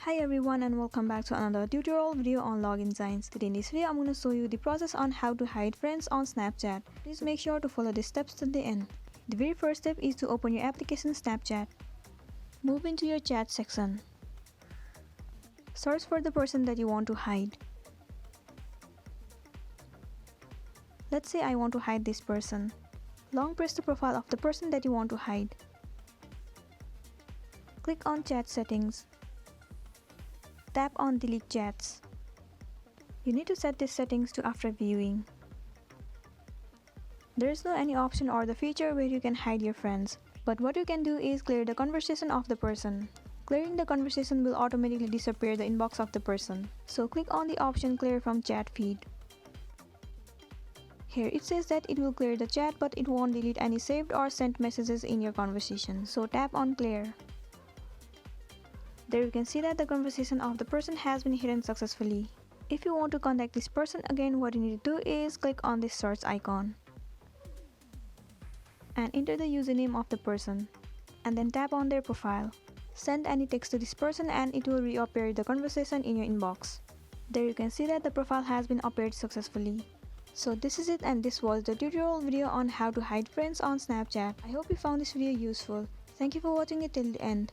Hi everyone and welcome back to another tutorial video on login signs. Today in this video I'm going to show you the process on how to hide friends on Snapchat. Please make sure to follow the steps to the end. The very first step is to open your application Snapchat. Move into your chat section. Search for the person that you want to hide. Let's say I want to hide this person. Long press the profile of the person that you want to hide. Click on Chat Settings. Tap on Delete Chats. You need to set these settings to after viewing. There is no any option or the feature where you can hide your friends, but what you can do is clear the conversation of the person. Clearing the conversation will automatically disappear the inbox of the person. So click on the option Clear from Chat Feed. Here it says that it will clear the chat but it won't delete any saved or sent messages in your conversation. So tap on Clear. There you can see that the conversation of the person has been hidden successfully. If you want to contact this person again, what you need to do is click on this search icon and enter the username of the person and then tap on their profile. Send any text to this person and it will reappear the conversation in your inbox. There you can see that the profile has been appeared successfully. So this is it, and this was the tutorial video on how to hide friends on Snapchat. I hope you found this video useful. Thank you for watching it till the end.